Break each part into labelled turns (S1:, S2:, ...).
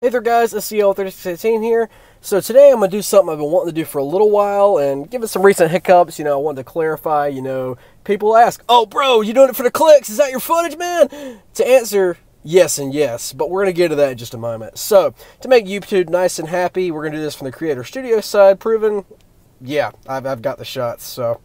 S1: Hey there guys, it's CL3618 here. So today I'm going to do something I've been wanting to do for a little while, and given some recent hiccups, I wanted to clarify, people ask, oh bro, you doing it for the clicks? Is that your footage, man? To answer, yes and yes, but we're going to get to that in just a moment. So, to make YouTube nice and happy, we're going to do this from the Creator Studio side, proven, yeah, I've got the shots, so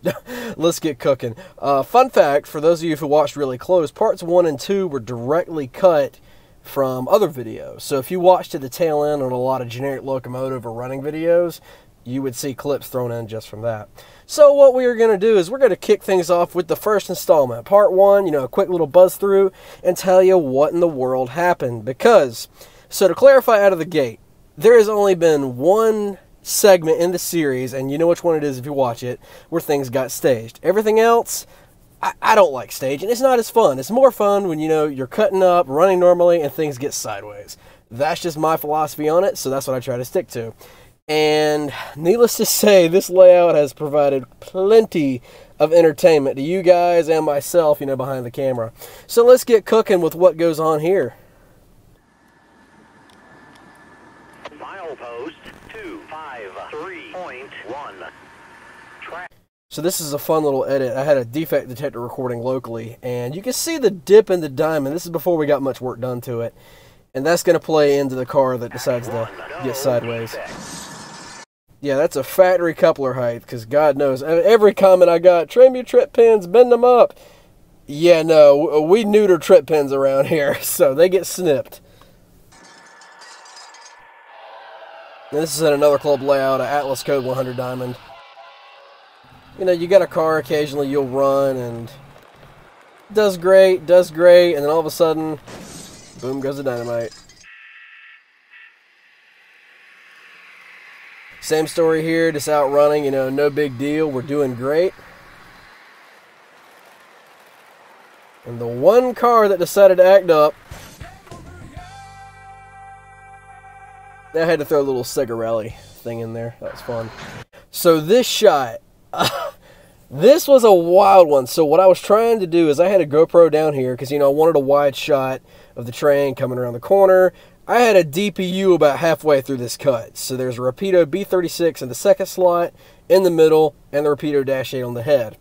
S1: let's get cooking. Fun fact, for those of you who watched really close, parts 1 and 2 were directly cut from other videos. So if you watched to the tail end on a lot of generic locomotive or running videos, you would see clips thrown in just from that. So what we are going to do is we're going to kick things off with the first installment. Part 1, a quick little buzz through and tell you what in the world happened. Because, so to clarify out of the gate, there has only been one segment in the series, and you know which one it is if you watch it, where things got staged. Everything else, I don't like staging. It's not as fun. It's more fun when, you're cutting up, running normally, and things get sideways. That's just my philosophy on it, so that's what I try to stick to. And needless to say, this layout has provided plenty of entertainment to you guys and myself, behind the camera. So let's get cooking with what goes on here.
S2: Milepost 253.1.
S1: So this is a fun little edit. I had a defect detector recording locally, and you can see the dip in the diamond. This is before we got much work done to it. And that's going to play into the car that decides to get sideways. Yeah, that's a factory coupler height, because God knows, every comment I got, trim your trip pins, bend them up. Yeah, no, we neuter trip pins around here, so they get snipped. And this is in another club layout, an Atlas Code 100 diamond. You got a car occasionally you'll run and does great, and then all of a sudden, boom goes the dynamite. Same story here, just out running, no big deal, we're doing great. And the one car that decided to act up, I had to throw a little Segarelli thing in there, that was fun. So this shot, this was a wild one. So what I was trying to do is I had a GoPro down here because, I wanted a wide shot of the train coming around the corner. I had a DPU about halfway through this cut. So there's a Rapido B36 in the second slot, in the middle, and the Rapido Dash 8 on the head.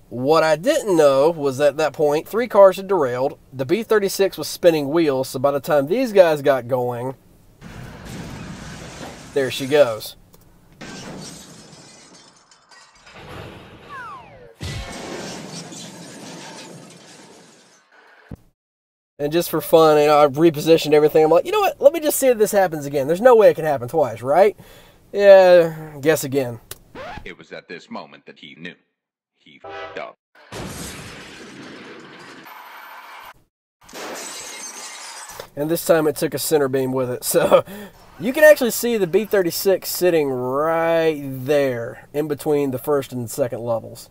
S1: What I didn't know was that at that point, 3 cars had derailed. The B36 was spinning wheels, so by the time these guys got going, there she goes. And just for fun, I've repositioned everything. I'm like, you know what? Let me just see if this happens again. There's no way it can happen twice, right? Yeah, guess again.
S3: It was at this moment that he knew. He f***ed up.
S1: And this time it took a center beam with it. So you can actually see the B36 sitting right there in between the first and second levels.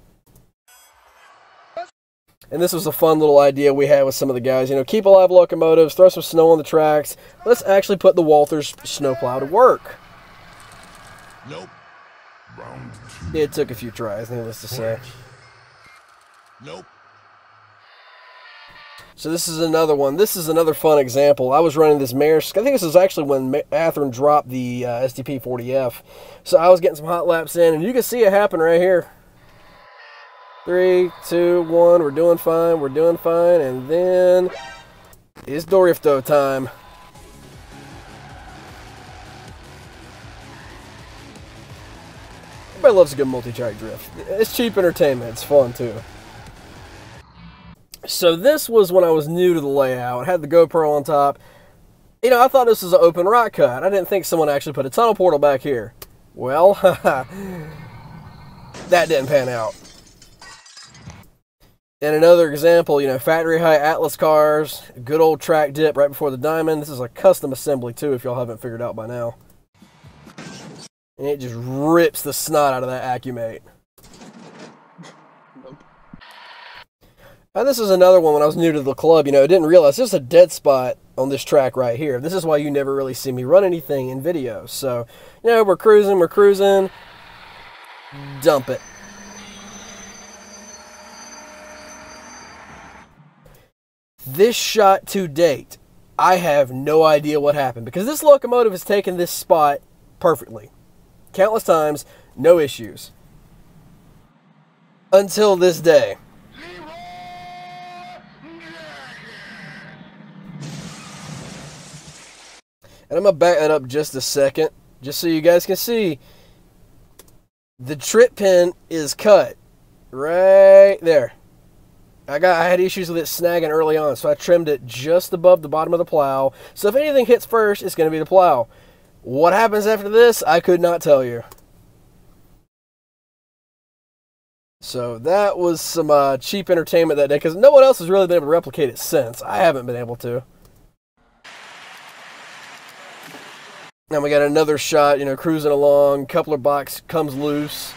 S1: And this was a fun little idea we had with some of the guys. Keep alive locomotives, throw some snow on the tracks. Let's actually put the Walthers snowplow to work.
S4: Nope. Round 2.
S1: It took a few tries, needless to say.
S4: Nope.
S1: So this is another one. This is another fun example. I was running this Maersk. I think this is actually when Athearn dropped the SDP-40F. So I was getting some hot laps in, and you can see it happen right here. 3, 2, 1, we're doing fine, and then it's Dorifto time. Everybody loves a good multi-track drift. It's cheap entertainment, it's fun too. So this was when I was new to the layout, had the GoPro on top. I thought this was an open rock cut. I didn't think someone actually put a tunnel portal back here. Well, that didn't pan out. And another example, factory high Atlas cars, good old track dip right before the diamond. This is a custom assembly too, if y'all haven't figured out by now. And it just rips the snot out of that Accumate. And this is another one when I was new to the club, I didn't realize there's a dead spot on this track right here. This is why you never really see me run anything in videos. So, we're cruising, dump it. This shot to date I have no idea what happened, because this locomotive has taken this spot perfectly. Countless times, no issues. Until this day. And I'm going to back that up just a second, just so you guys can see. The trip pin is cut right there. I had issues with it snagging early on, so I trimmed it just above the bottom of the plow. So if anything hits first, it's going to be the plow. What happens after this, I could not tell you. So that was some cheap entertainment that day, because no one else has really been able to replicate it since. I haven't been able to. Now we got another shot, cruising along. Coupler box comes loose.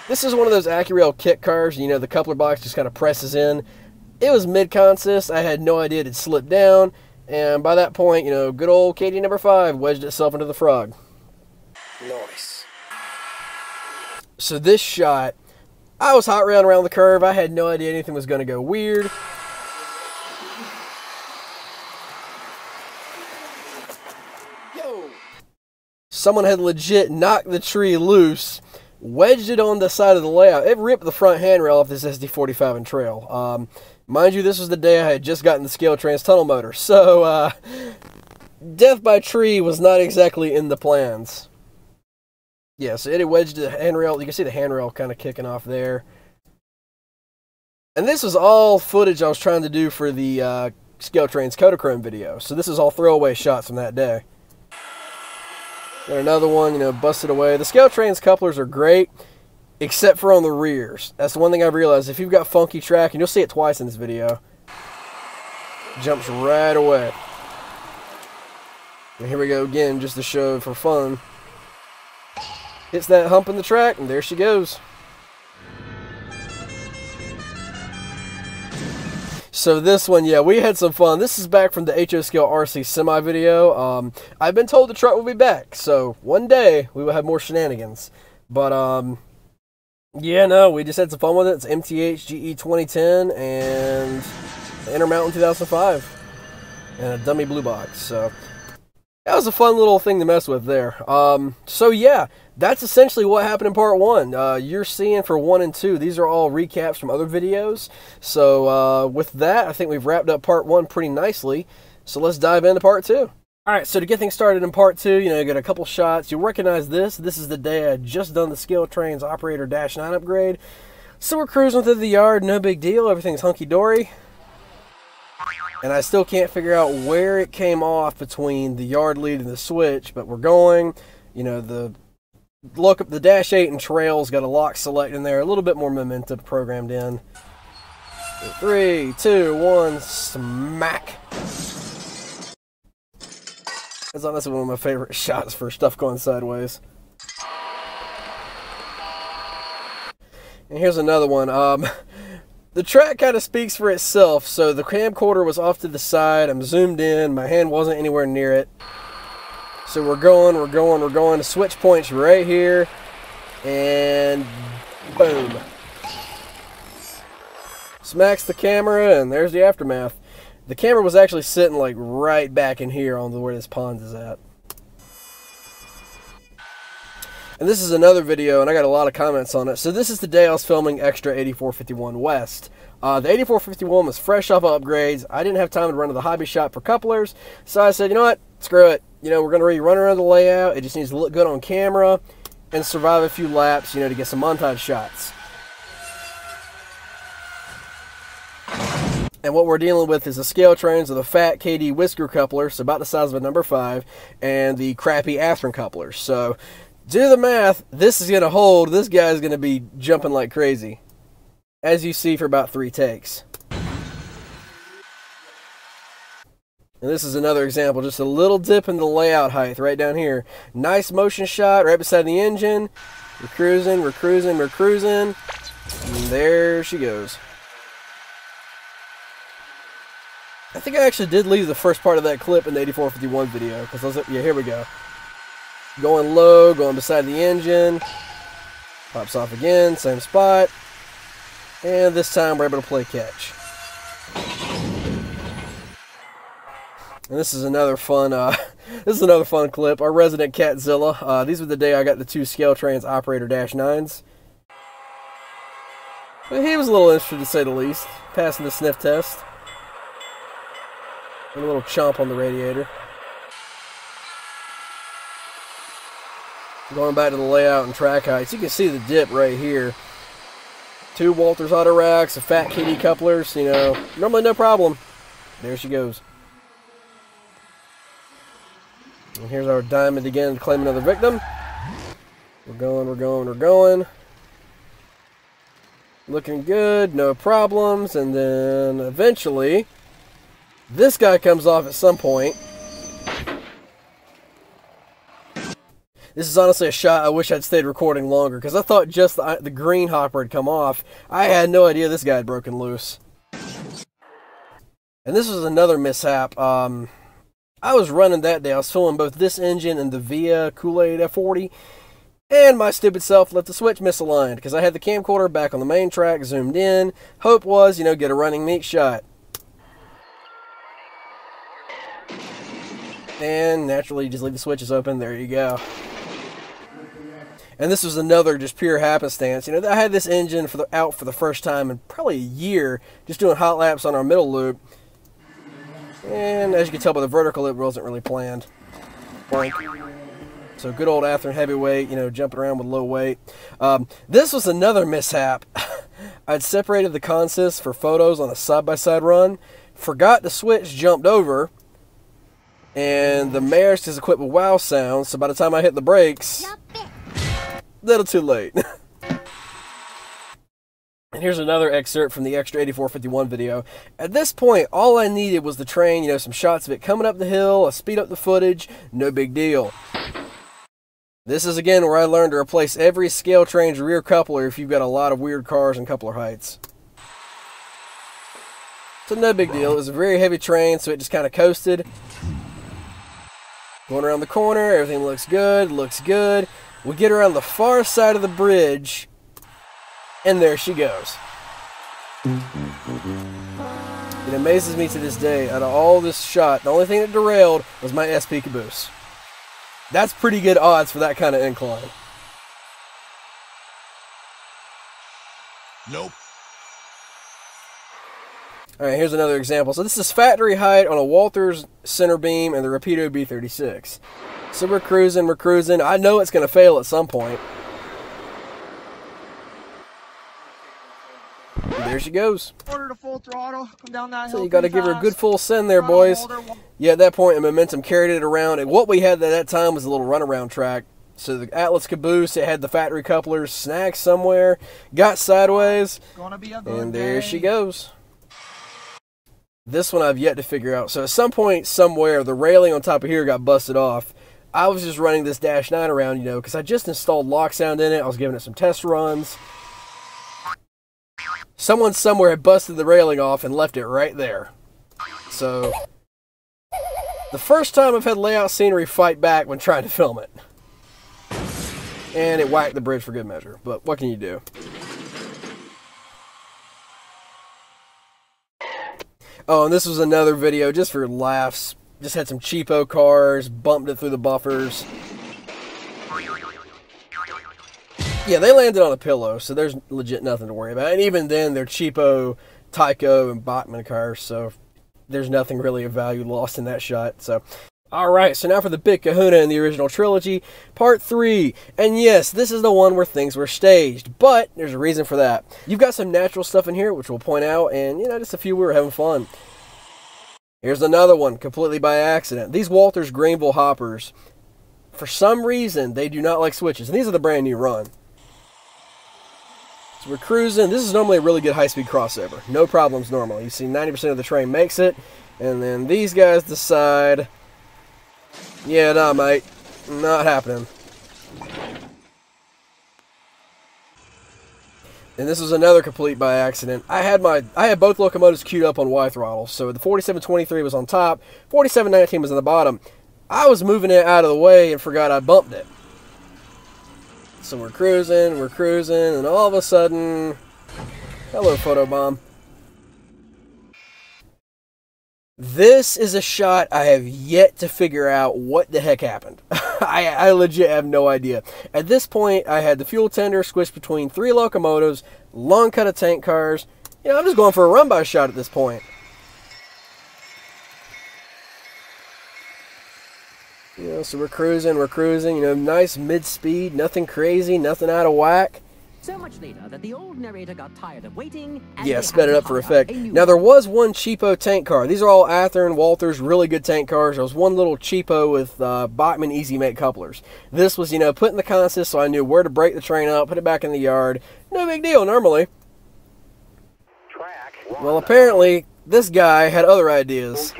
S1: This is one of those AccuRail kit cars, the coupler box just kind of presses in. It was mid-consist. I had no idea it had slipped down. And by that point, good old KD number 5 wedged itself into the frog. Nice. So this shot, I was hot around the curve. I had no idea anything was going to go weird. Someone had legit knocked the tree loose, wedged it on the side of the layout. It ripped the front handrail off this SD45 and trail. Mind you, this was the day I had just gotten the Scale Trans tunnel motor, so death by tree was not exactly in the plans. Yeah, so it had wedged the handrail. You can see the handrail kind of kicking off there. And this was all footage I was trying to do for the Scale Trans Kodachrome video. So this is all throwaway shots from that day. Got another one, busted away. The Scale Trans couplers are great, except for on the rears. That's the one thing I've realized. If you've got funky track, and you'll see it twice in this video, jumps right away. And here we go again, just to show for fun. Hits that hump in the track, and there she goes. So this one, yeah, we had some fun. This is back from the HO Scale RC Semi video. I've been told the truck will be back, so one day we will have more shenanigans. But, yeah, no, we just had some fun with it. It's MTH GE 2010 and Intermountain 2005 and a dummy blue box. So that was a fun little thing to mess with there. So yeah, that's essentially what happened in part 1. You're seeing for 1 and 2, these are all recaps from other videos. So with that, I think we've wrapped up part 1 pretty nicely. So let's dive into part 2. Alright, so to get things started in part 2, you got a couple shots. You'll recognize this. This is the day I had just done the Scale Trans Operator -9 upgrade. So we're cruising through the yard, no big deal. Everything's hunky-dory. And I still can't figure out where it came off between the yard lead and the switch, but we're going. The dash 8 and trail's got a lock select in there, a little bit more momentum programmed in. 3, 2, 1, smack. That's honestly one of my favorite shots for stuff going sideways. And here's another one. The track kind of speaks for itself. So the camcorder was off to the side. I'm zoomed in. My hand wasn't anywhere near it. So we're going. The switch point's right here. And boom. Smacks the camera, and there's the aftermath. The camera was actually sitting like right back in here on where this pond is at. And this is another video, and I got a lot of comments on it. So this is the day I was filming Extra 8451 West. The 8451 was fresh off of upgrades. I didn't have time to run to the hobby shop for couplers. So I said, you know what? Screw it. We're going to rerun around the layout. It just needs to look good on camera and survive a few laps, to get some montage shots. And what we're dealing with is the Scale Trans with a fat KD whisker coupler, so about the size of a number 5, and the crappy Athearn couplers. So do the math, this is going to hold. This guy's going to be jumping like crazy, as you see for about 3 takes. And this is another example, just a little dip in the layout height right down here. Nice motion shot right beside the engine. We're cruising. And there she goes. I think I actually did leave the first part of that clip in the 8451 video, because I was like, yeah, here we go. Going low, going beside the engine. Pops off again, same spot. And this time we're able to play catch. And this is another fun. This is another fun clip. Our resident Catzilla. These were the day I got the 2 Scale Trains Operator -9s. But he was a little interested, to say the least, passing the sniff test. And a little chomp on the radiator. Going back to the layout and track heights, you can see the dip right here. 2 Walthers auto racks, a Fat Kitty couplers, you know, normally no problem. There she goes. And here's our Diamond again to claim another victim. We're going, we're going, we're going. Looking good, no problems, and then eventually, this guy comes off at some point. This is honestly a shot I wish I'd stayed recording longer, because I thought just the green hopper had come off. I had no idea this guy had broken loose. And this was another mishap. I was running that day. I was filling both this engine and the VIA Kool-Aid F40. And my stupid self let the switch misaligned because I had the camcorder back on the main track, zoomed in. Hope was, you know, get a running neat shot. And naturally, you just leave the switches open. There you go. And this was another just pure happenstance. You know, I had this engine out for the first time in probably a year, just doing hot laps on our middle loop. And as you can tell by the vertical, it wasn't really planned. Boink. So good old Athearn heavyweight, you know, jumping around with low weight. This was another mishap. I'd separated the consists for photos on a side-by-side run. Forgot the switch jumped over. And the Maersk is equipped with wow sound. So by the time I hit the brakes, little too late. And here's another excerpt from the Extra 8451 video. At this point, all I needed was the train, you know, some shots of it coming up the hill, a speed up the footage, no big deal. This is again where I learned to replace every Scale Train's rear coupler if you've got a lot of weird cars and coupler heights. So no big deal. It was a very heavy train, so it just kind of coasted. Going around the corner, everything looks good, looks good. We get around the far side of the bridge, and there she goes. It amazes me to this day, out of all this shot, the only thing that derailed was my SP caboose. That's pretty good odds for that kind of incline.
S4: Nope.
S1: Alright, here's another example. So this is factory height on a Walthers center beam and the Rapido B36. So we're cruising, we're cruising. I know it's going to fail at some point. And there she goes.
S2: Order to full throttle, come down that hill.
S1: So you got to give her a good full send there, boys. Yeah, at that point, the momentum carried it around. And what we had at that time was a little runaround track. So the Atlas caboose, it had the factory couplers, snagged somewhere, got sideways, and there she goes. This one I've yet to figure out. So at some point, somewhere, the railing on top of here got busted off. I was just running this Dash 9 around, you know, because I just installed lock sound in it. I was giving it some test runs. Someone somewhere had busted the railing off and left it right there. So, the first time I've had layout scenery fight back when trying to film it. And it whacked the bridge for good measure. But what can you do? Oh, and this was another video just for laughs. Just had some cheapo cars, bumped it through the buffers. Yeah, they landed on a pillow, so there's legit nothing to worry about. And even then, they're cheapo Tyco and Bachmann cars, so there's nothing really of value lost in that shot. So, alright, so now for the big kahuna in the original trilogy, part 3. And yes, this is the one where things were staged, but there's a reason for that. You've got some natural stuff in here, which we'll point out, and, you know, just a few we were having fun. Here's another one, completely by accident. These Walthers Greenville hoppers, for some reason, they do not like switches, and these are the brand new run. So we're cruising. This is normally a really good high-speed crossover. No problems normally. You see 90% of the train makes it, and then these guys decide, yeah, nah, mate, not happening. And this was another complete by accident. I had both locomotives queued up on Y throttle. So the 4723 was on top, 4719 was on the bottom. I was moving it out of the way and forgot I bumped it. So we're cruising, and all of a sudden, hello, photobomb. This is a shot I have yet to figure out what the heck happened. I legit have no idea. At this point, I had the fuel tender squished between 3 locomotives, long cut of tank cars. You know, I'm just going for a run-by shot at this point. You know, so we're cruising, you know, nice mid-speed, nothing crazy, nothing out of whack.
S5: So much later that the old narrator got tired of waiting. And
S1: Yeah, sped it up for effect. Now, there was one cheapo tank car. These are all Athearn, Walthers, really good tank cars. There was one little cheapo with Bachmann Easy Make couplers. This was, you know, put in the consist so I knew where to break the train up, put it back in the yard. No big deal, normally. Well, apparently, this guy had other ideas.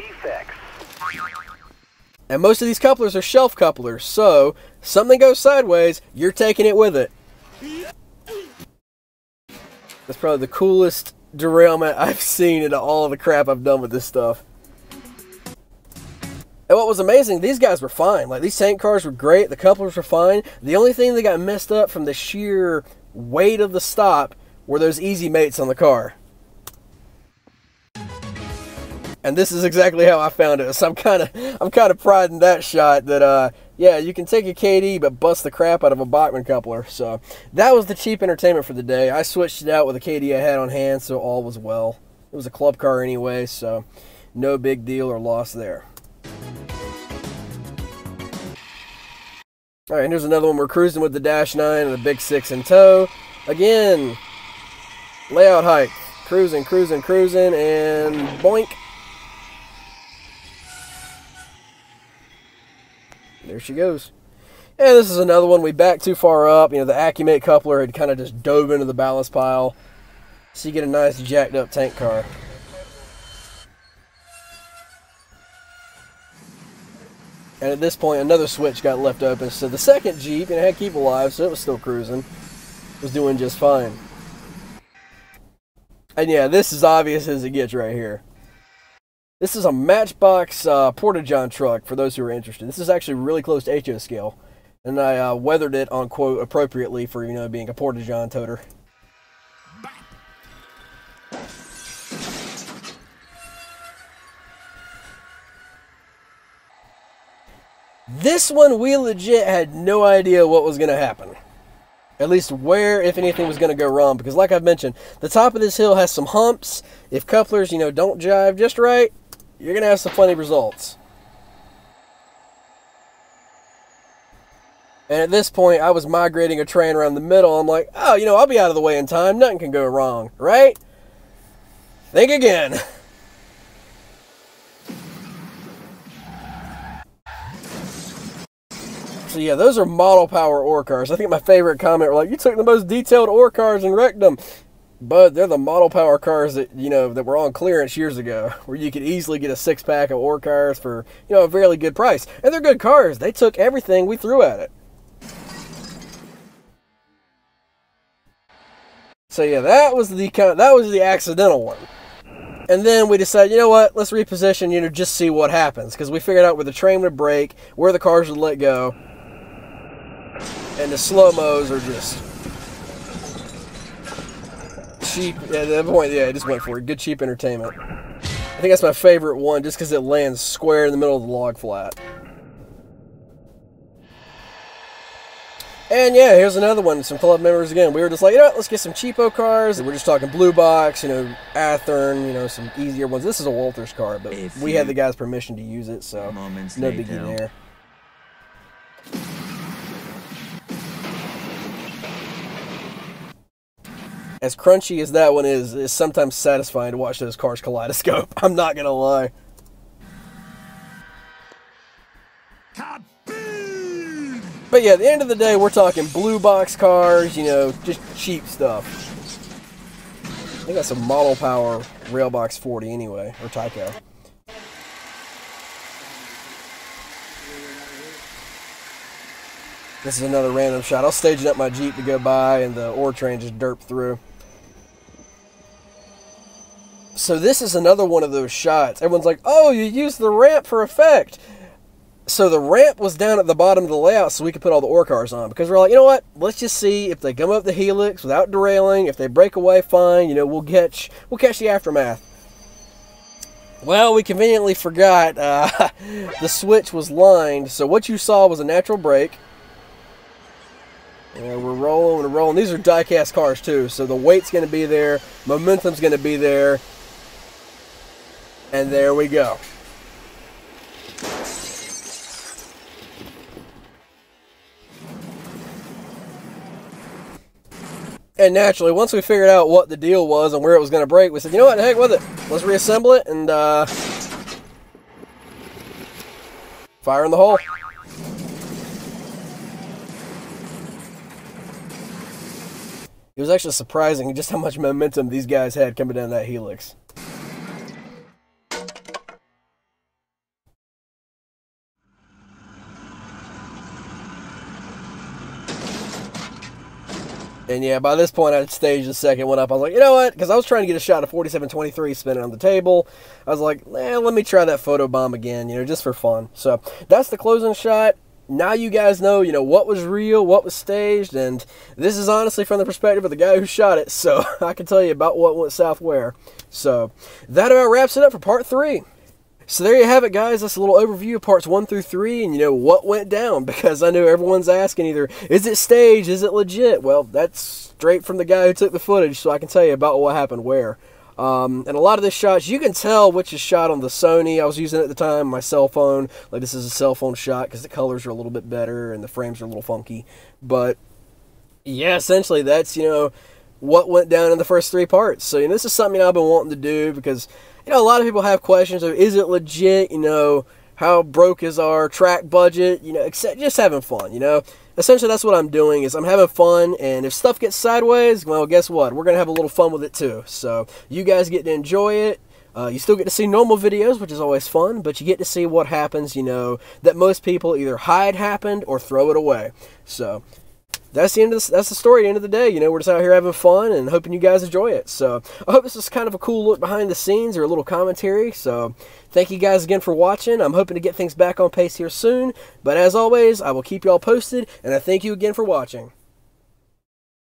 S1: And most of these couplers are shelf couplers, so something goes sideways, you're taking it with it. That's probably the coolest derailment I've seen in all of the crap I've done with this stuff. And what was amazing, these guys were fine. Like, these tank cars were great, the couplers were fine. The only thing that got messed up from the sheer weight of the stop were those easy mates on the car. And this is exactly how I found it. So I'm kind of priding that shot that yeah, you can take a KD but bust the crap out of a Bachmann coupler. So that was the cheap entertainment for the day. I switched it out with a KD I had on hand, so all was well. It was a club car anyway, so no big deal or loss there. All right, and here's another one. We're cruising with the Dash 9 and the Big 6 in tow. Again, layout height. Cruising, and boink. There she goes. And this is another one. We backed too far up. You know, the Accumate coupler had kind of just dove into the ballast pile. So you get a nice jacked up tank car. And at this point, another switch got left open. So the second Jeep, and it had Keep Alive, so it was still cruising. It was doing just fine. And yeah, this is obvious as it gets right here. This is a Matchbox Porta-John truck, for those who are interested. This is actually really close to HO scale. And I weathered it on quote appropriately for, you know, being a Porta-John toter. This one, we legit had no idea what was going to happen. At least where, if anything, was going to go wrong. Because like I've mentioned, the top of this hill has some humps. If couplers, you know, don't jive just right, you're going to have some funny results. And at this point, I was migrating a train around the middle. I'm like, oh, you know, I'll be out of the way in time. Nothing can go wrong, right? Think again. So yeah, those are model power ore cars. I think my favorite comment were like, you took the most detailed ore cars and wrecked them. But they're the model power cars that, you know, that were on clearance years ago, where you could easily get a 6-pack of ore cars for, you know, a fairly good price. And they're good cars. They took everything we threw at it. So yeah, that was the accidental one. And then we decided, you know what, let's reposition, you know, just see what happens. Because we figured out where the train would break, where the cars would let go. And the slow-mos are just cheap. At that point, yeah, I just went for it. Good, cheap entertainment. I think that's my favorite one, just because it lands square in the middle of the log flat. And yeah, here's another one. Some club members again. We were just like, you know what, let's get some cheapo cars. We're just talking Blue Box, you know, Athearn, you know, some easier ones. This is a Walthers car, but we had the guy's permission to use it, so no biggie there. As crunchy as that one is, it's sometimes satisfying to watch those cars kaleidoscope. I'm not gonna lie. But yeah, at the end of the day, we're talking blue box cars, you know, just cheap stuff. I think that's a model power Railbox 40 anyway, or Tyco. This is another random shot. I was staging up my Jeep to go by, and the ore train just derped through. So this is another one of those shots. Everyone's like, oh, you used the ramp for effect. So the ramp was down at the bottom of the layout so we could put all the ore cars on. Because we're like, you know what? Let's just see if they come up the helix without derailing. If they break away, fine. You know, we'll catch the aftermath. Well, we conveniently forgot the switch was lined, so what you saw was a natural brake. And we're rolling and rolling. These are die-cast cars too, so the weight's going to be there, momentum's going to be there, and there we go. And naturally, once we figured out what the deal was and where it was going to break, we said, you know what, the heck with it. Let's reassemble it and fire in the hole. It was actually surprising just how much momentum these guys had coming down that helix. And yeah, by this point, I'd staged the second one up. I was like, you know what? Because I was trying to get a shot of 4723 spinning on the table. I was like, let me try that photobomb again, you know, just for fun. So that's the closing shot. Now you guys know, you know, what was real, what was staged, and this is honestly from the perspective of the guy who shot it, so I can tell you about what went south where. So that about wraps it up for part 3. So there you have it, guys. That's a little overview of parts 1 through 3 and, you know, what went down, because I know everyone's asking either, is it staged, is it legit? Well, that's straight from the guy who took the footage, so I can tell you about what happened where. And a lot of the shots, you can tell which is shot on the Sony I was using at the time, my cell phone. Like, this is a cell phone shot because the colors are a little bit better and the frames are a little funky. But, yeah, essentially that's, you know, what went down in the first 3 parts. So, you know, this is something I've been wanting to do because, you know, a lot of people have questions of, is it legit, you know, how broke is our track budget, you know, just having fun, you know. Essentially, that's what I'm doing, is I'm having fun, and if stuff gets sideways, well, guess what? We're going to have a little fun with it, too. So, you guys get to enjoy it. You still get to see normal videos, which is always fun, but you get to see what happens, you know, that most people either hide happened or throw it away. So, that's the end of this, that's the story at the end of the day. You know, we're just out here having fun and hoping you guys enjoy it. So, I hope this is kind of a cool look behind the scenes or a little commentary. So, thank you guys again for watching. I'm hoping to get things back on pace here soon. But as always, I will keep y'all posted, and I thank you again for watching.